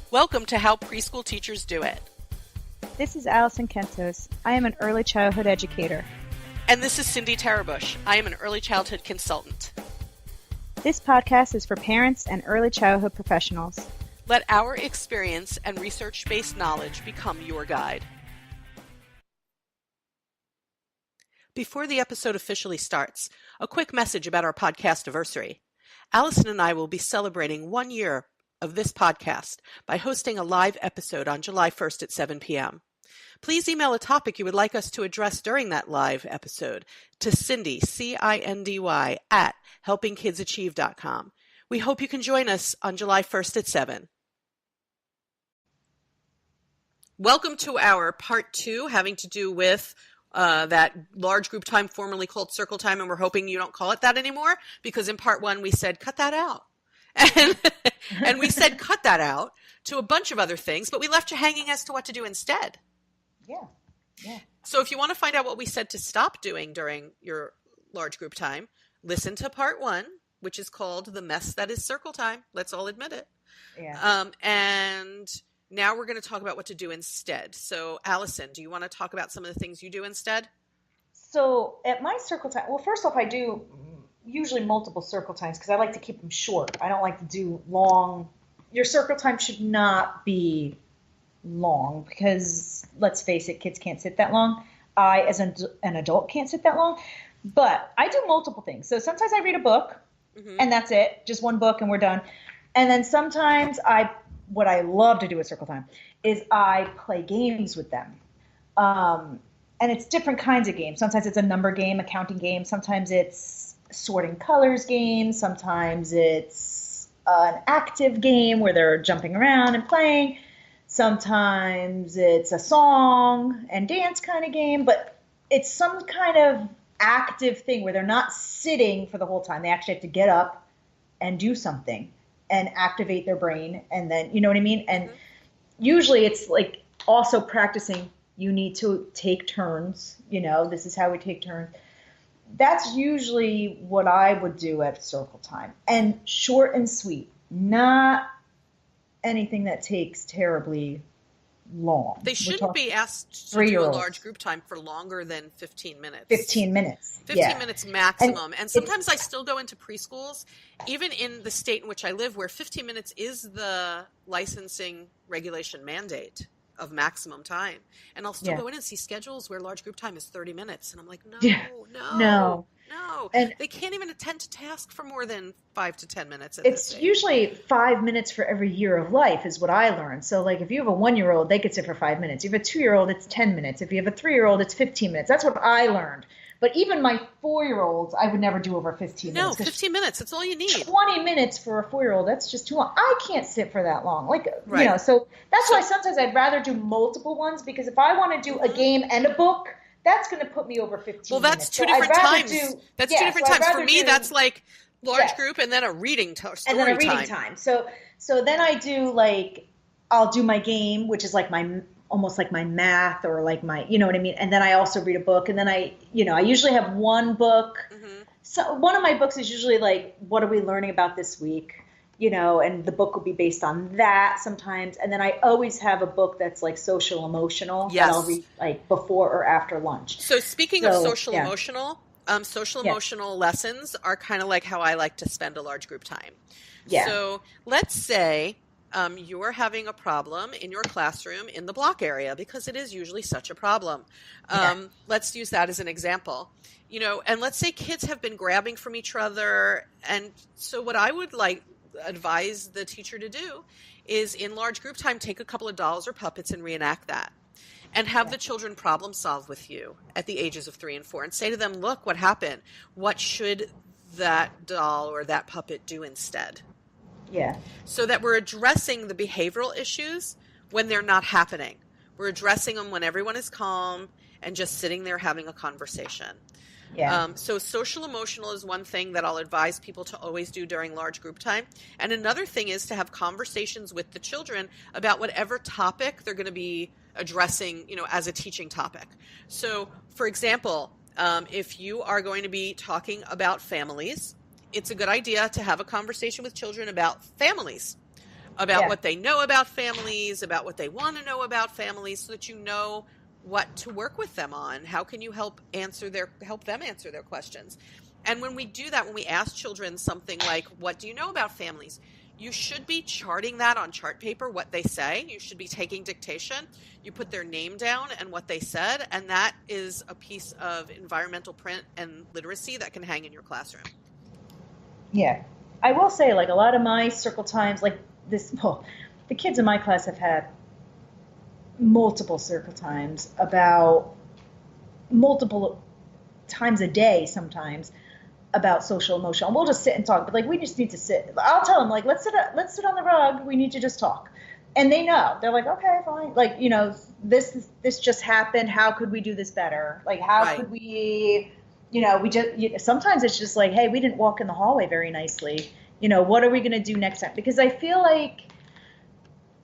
Welcome to How Preschool Teachers Do It. This is Allison Kentos. I am an early childhood educator. And this is Cindy Tarabush. I am an early childhood consultant. This podcast is for parents and early childhood professionals. Let our experience and research-based knowledge become your guide. Before the episode officially starts, a quick message about our podcast anniversary. Allison and I will be celebrating 1 year of this podcast by hosting a live episode on July 1st at 7 p.m. Please email a topic you would like us to address during that live episode to Cindy, C-I-N-D-Y, at helpingkidsachieve.com. We hope you can join us on July 1st at 7. Welcome to our part 2 having to do with that large group time formerly called circle time, and we're hoping you don't call it that anymore, because in part 1 we said cut that out. And we said cut that out to a bunch of other things, but we left you hanging as to what to do instead. Yeah. So if you want to find out what we said to stop doing during your large group time, listen to part 1, which is called The Mess That Is Circle Time. Let's all admit it. Yeah. And now we're going to talk about what to do instead. So Allison, do you want to talk about some of the things you do instead? So at my circle time, well, first off, I do usually multiple circle times because I like to keep them short. I don't like to do long. Your circle time should not be long because, let's face it, kids can't sit that long. I, as an adult, can't sit that long. But I do multiple things. So sometimes I read a book, and that's it. Just one book, and we're done. And then sometimes what I love to do at circle time is I play games with them. And it's different kinds of games. Sometimes it's a number game, a counting game. Sometimes it's sorting colors game. Sometimes it's an active game where they're jumping around and playing. Sometimes it's a song and dance kind of game. But it's some kind of active thing where they're not sitting for the whole time. They actually have to get up and do something and activate their brain. And then, you know what I mean? And usually it's like also practicing. You need to take turns. This is how we take turns. That's usually what I would do at circle time. And short and sweet, not anything that takes terribly long. They shouldn't be asked to do a large group time for longer than 15 minutes. 15 minutes. 15 minutes maximum. And sometimes I still go into preschools, even in the state in which I live, where 15 minutes is the licensing regulation mandate of maximum time. And I'll still go in and see schedules where large group time is 30 minutes. And I'm like, no. And they can't even attend to task for more than 5 to 10 minutes. It's usually 5 minutes for every year of life is what I learned. So like if you have a 1-year-old, they could sit for 5 minutes. If you have a 2-year-old, it's 10 minutes. If you have a 3-year-old, it's 15 minutes. That's what I learned. But even my 4-year-olds, I would never do over 15 minutes. No, 15 minutes. That's all you need. 20 minutes for a 4-year-old, that's just too long. I can't sit for that long. Right. So that's why sometimes I'd rather do multiple ones, because if I want to do a game and a book, that's going to put me over 15 minutes. Well, that's two different times. That's two different times. For me, that's like large group and then a reading story time. And then a reading time. So then I do I'll do my game, which is like almost like my math or like my, you know what I mean? And then I also read a book, and then I usually have one book. So one of my books is usually like, what are we learning about this week? And the book will be based on that sometimes. And then I always have a book that's like social emotional that I'll read like before or after lunch. So speaking of social emotional, emotional lessons are kind of like how I like to spend a large group time. Yeah. So let's say you're having a problem in your classroom in the block area, because it is usually such a problem. Let's use that as an example. And let's say kids have been grabbing from each other. And so what I would advise the teacher to do is in large group time, take a couple of dolls or puppets and reenact that. And have the children problem solve with you at the ages of 3 and 4 and say to them, look, what happened? What should that doll or that puppet do instead? Yeah. So that we're addressing the behavioral issues when they're not happening. We're addressing them when everyone is calm and just sitting there having a conversation. Yeah. So social emotional is one thing that I'll advise people to always do during large group time. And another thing is to have conversations with the children about whatever topic they're going to be addressing, as a teaching topic. So, for example, if you are going to be talking about families, it's a good idea to have a conversation with children about families. about what they know about families, about what they want to know about families, so that you know what to work with them on. How can you help them answer their questions? And when we do that, when we ask children something like, what do you know about families? You should be charting that on chart paper, what they say. You should be taking dictation. You put their name down and what they said, and that is a piece of environmental print and literacy that can hang in your classroom. Yeah. I will say, like, a lot of my circle times, like this, well, the kids in my class have had multiple circle times, about multiple times a day sometimes, about social emotional. We'll just sit and talk, but like we just need to sit. I'll tell them, like, let's sit on the rug. We need to just talk. And they know. They're like, okay, fine. Like, you know, this just happened. How could we do this better? Like, how could we, you know, sometimes it's just like, hey, we didn't walk in the hallway very nicely. You know, what are we going to do next time? Because I feel like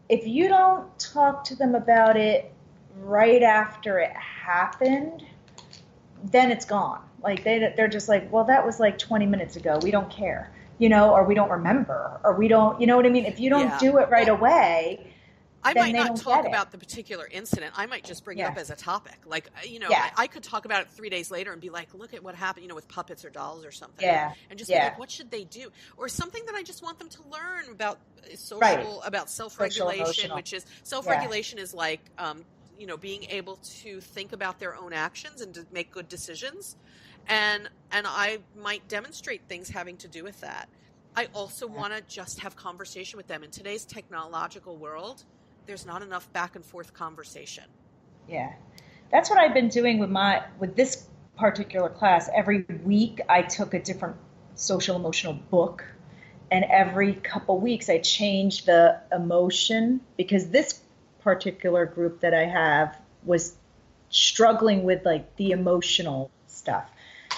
if you don't talk to them about it right after it happened, then it's gone. Like they're just like, well, that was like 20 minutes ago. We don't care, you know, or we don't remember, or we don't, you know what I mean? If you don't do it right away, I might not talk about the particular incident. I might just bring it up as a topic. Like, you know, I could talk about it 3 days later and be like, look at what happened, you know, with puppets or dolls or something. Yeah. And just be like, what should they do? Or something that I just want them to learn about about self-regulation, which is self-regulation is like, you know, being able to think about their own actions and to make good decisions. And I might demonstrate things having to do with that. I also want to just have conversation with them. In today's technological world, there's not enough back and forth conversation. Yeah. That's what I've been doing with this particular class. Every week I took a different social emotional book, and every couple weeks I changed the emotion, because this particular group that I have was struggling with like the emotional stuff.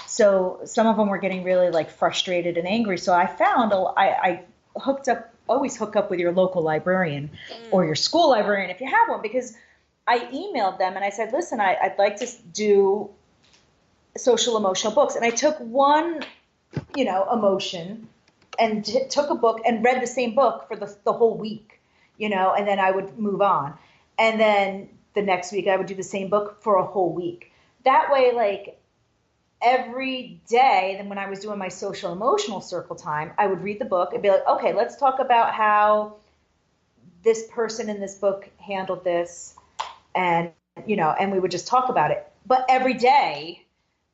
So some of them were getting really like frustrated and angry. So I found I always hook up with your local librarian or your school librarian if you have one, because I emailed them and I said, listen, I'd like to do social emotional books. And I took one, you know, emotion and took a book and read the same book for the whole week, you know, and then I would move on. And then the next week I would do the same book for a whole week. That way, like, every day, then when I was doing my social emotional circle time, I would read the book and be like, okay, let's talk about how this person in this book handled this. And, you know, and we would just talk about it. But every day,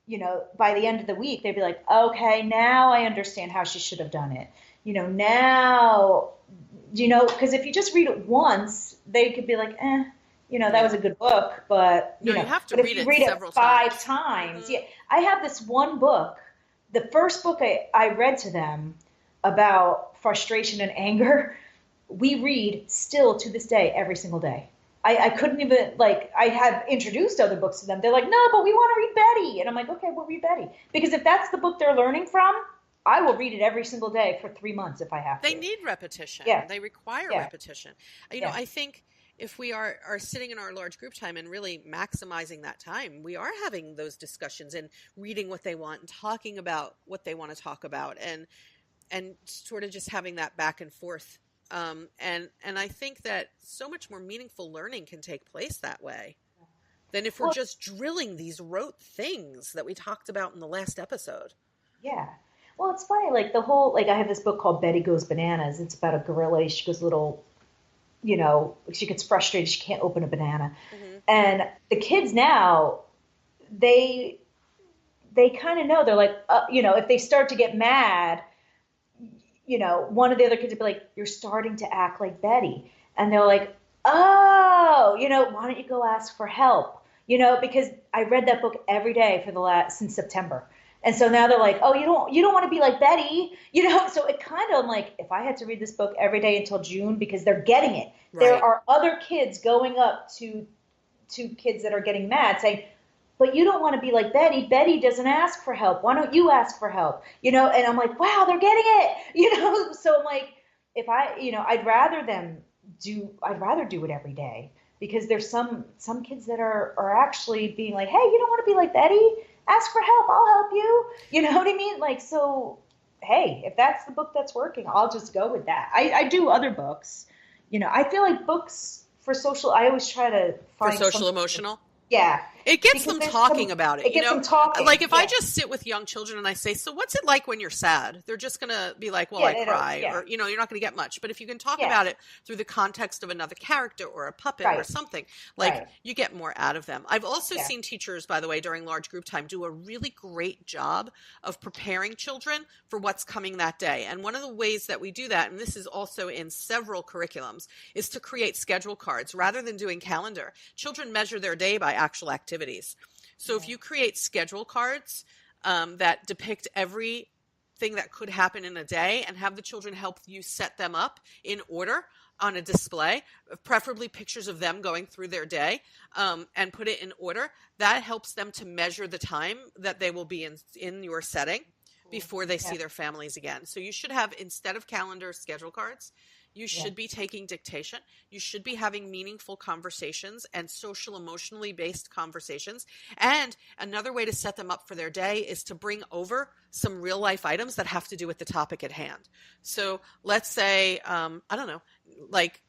you know, by the end of the week, they'd be like, okay, now I understand how she should have done it. You know, now, you know, because if you just read it once, they could be like, you know, that was a good book, but you have to read it several five times. Yeah, I have this one book. The first book I read to them about frustration and anger, we read still to this day every single day. I couldn't even, like, I had introduced other books to them. They're like, no, but we want to read Betty. And I'm like, okay, we'll read Betty. Because if that's the book they're learning from, I will read it every single day for 3 months if I have to. They need repetition. Yeah. They require repetition. You know, I think if we are sitting in our large group time and really maximizing that time, we are having those discussions and reading what they want and talking about what they want to talk about and sort of just having that back and forth. And I think that so much more meaningful learning can take place that way than if we're just drilling these rote things that we talked about in the last episode. Yeah. Well, it's funny, like I have this book called Betty Goes Bananas. It's about a gorilla. She goes little, you know, she gets frustrated. She can't open a banana. Mm-hmm. And the kids now, they kind of know. They're like, you know, if they start to get mad, you know, one of the other kids would be like, you're starting to act like Betty. And they're like, oh, you know, why don't you go ask for help? You know, because I read that book every day since September. And so now they're like, oh, you don't want to be like Betty, you know? So it kind of, I'm like, if I had to read this book every day until June, because they're getting it. Right. There are other kids going up to kids that are getting mad saying, but you don't want to be like Betty. Betty doesn't ask for help. Why don't you ask for help? You know, and I'm like, wow, they're getting it, you know? So I'm like, if I'd rather do it every day, because there's some kids that are actually being like, hey, you don't want to be like Betty? Ask for help. I'll help you. You know what I mean? Like, so, hey, if that's the book that's working, I'll just go with that. I do other books, I feel like books for social, I always try to find for social emotional. Yeah. It gets them talking about it. It gets them talking. Like if I just sit with young children and I say, so what's it like when you're sad? They're just going to be like, well, I cry. Or, you're not going to get much. But if you can talk about it through the context of another character or a puppet or something, you get more out of them. I've also seen teachers, by the way, during large group time do a really great job of preparing children for what's coming that day. And one of the ways that we do that, and this is also in several curriculums, is to create schedule cards rather than doing calendar. Children measure their day by actual activities. So if you create schedule cards that depict everything that could happen in a day and have the children help you set them up in order on a display, preferably pictures of them going through their day, and put it in order, that helps them to measure the time that they will be in your setting before they see their families again. So you should have, instead of calendar, schedule cards. You should be taking dictation. You should be having meaningful conversations and social, emotionally based conversations. And another way to set them up for their day is to bring over some real life items that have to do with the topic at hand. So let's say, I don't know, like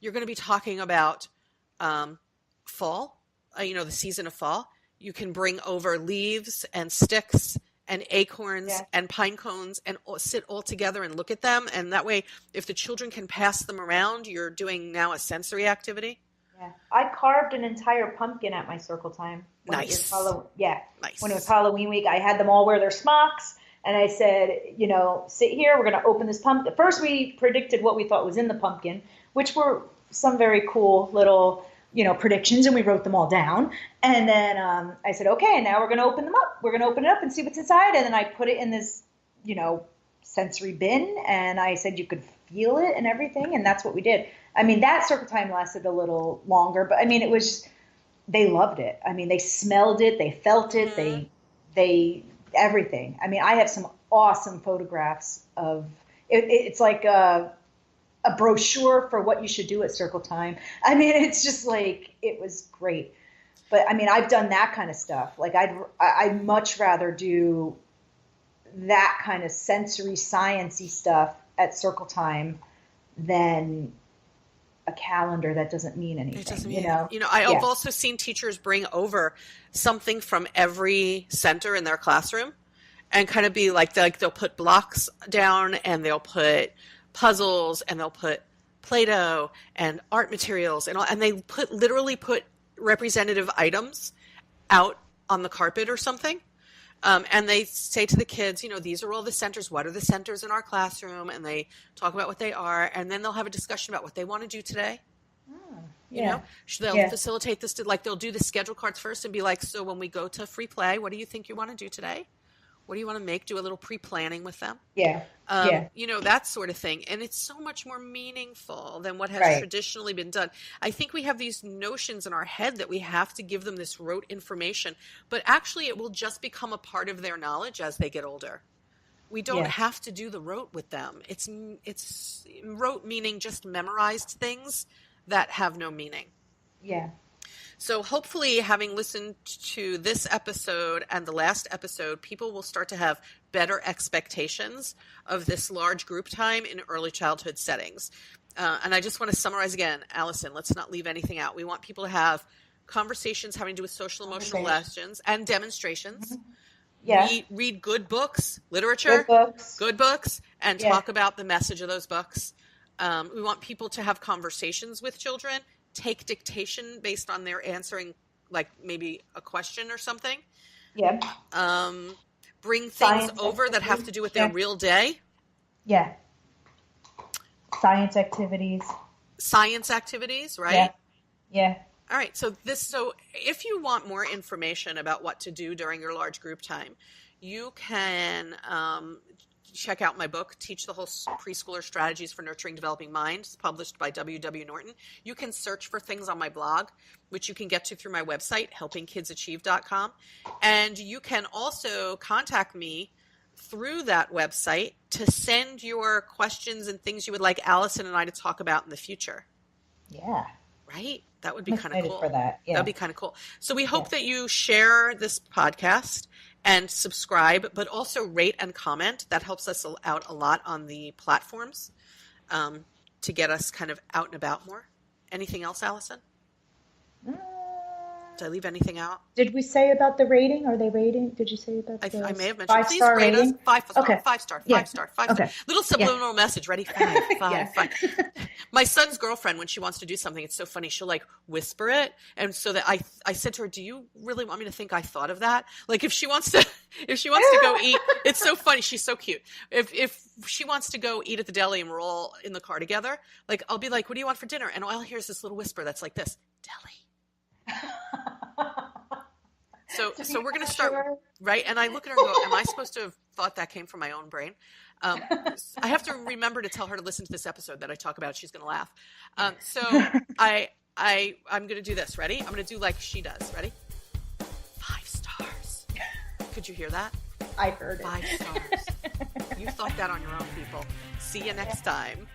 you're going to be talking about fall, the season of fall. You can bring over leaves and sticks and acorns and pine cones and sit all together and look at them. And that way, if the children can pass them around, you're doing now a sensory activity. Yeah. I carved an entire pumpkin at my circle time. Nice. Nice. When it was Halloween week, I had them all wear their smocks. And I said, sit here. We're going to open this pumpkin. First, we predicted what we thought was in the pumpkin, which were some very cool little predictions, and we wrote them all down. And then I said, okay, and now we're going to open them up. We're going to open it up and see what's inside. And then I put it in this, sensory bin, and I said you could feel it and everything, and that's what we did. I mean, that circle time lasted a little longer, but I mean, it was, they loved it. I mean, they smelled it, they felt it, they everything. I mean, I have some awesome photographs of it. It's like a brochure for what you should do at circle time. I mean, it's just like, it was great. But I mean, I've done that kind of stuff. Like I'd much rather do that kind of sensory sciencey stuff at circle time than a calendar that doesn't mean anything. It doesn't mean, I've also seen teachers bring over something from every center in their classroom and kind of be like they'll put blocks down and they'll put puzzles and they'll put Play-Doh and art materials and they literally put representative items out on the carpet or something. And they say to the kids, these are all the centers. What are the centers in our classroom? And they talk about what they are. And then they'll have a discussion about what they want to do today. They'll facilitate this they'll do the schedule cards first and be like, so when we go to free play, what do you think you want to do today? What do you want to make? Do a little pre-planning with them. That sort of thing. And it's so much more meaningful than what has traditionally been done. I think we have these notions in our head that we have to give them this rote information, but actually it will just become a part of their knowledge as they get older. We don't have to do the rote with them. It's rote meaning just memorized things that have no meaning. Yeah. So hopefully, having listened to this episode and the last episode, people will start to have better expectations of this large group time in early childhood settings. And I just want to summarize again, Allison, let's not leave anything out. We want people to have conversations having to do with social emotional lessons and demonstrations. Yeah. Read good books, literature, good books, and talk about the message of those books. We want people to have conversations with children, take dictation based on their answering, like maybe a question or something. Yeah. Bring things over that have to do with their real day. Yeah. Science activities, right? Yeah. All right. So if you want more information about what to do during your large group time, you can check out my book, Teach the Whole Preschooler Strategies for Nurturing Developing Minds, published by W.W. Norton. You can search for things on my blog, which you can get to through my website, helpingkidsachieve.com. And you can also contact me through that website to send your questions and things you would like Allison and I to talk about in the future. Yeah. Right? That would be kind of cool. For that. Yeah. That would be kind of cool. So we hope that you share this podcast and subscribe, but also rate and comment. That helps us out a lot on the platforms. to get us kind of out and about more. Anything else, Allison? Did I leave anything out? Did we say about the rating? Are they rating? Did you say about I may have mentioned. 5-star Please rate rating? us 5 star, Okay. 5 star, 5 Yeah. star, 5 Okay. star. Little subliminal message. Ready? 5, 5, Yeah. 5. My son's girlfriend, when she wants to do something, it's so funny. She'll like whisper it, and so that I said to her, "Do you really want me to think I thought of that?" Like if she wants to go eat, it's so funny. She's so cute. If she wants to go eat at the deli and we're all in the car together, like I'll be like, "What do you want for dinner?" And all I'll hear is this little whisper that's like this, "Deli." So we're going to start, right? And I look at her and go, am I supposed to have thought that came from my own brain? I have to remember to tell her to listen to this episode that I talk about. She's going to laugh. So I'm going to do this. Ready? I'm going to do like she does. Ready? 5 stars. Could you hear that? I heard it. 5 stars. You thought that on your own, people. See you next time.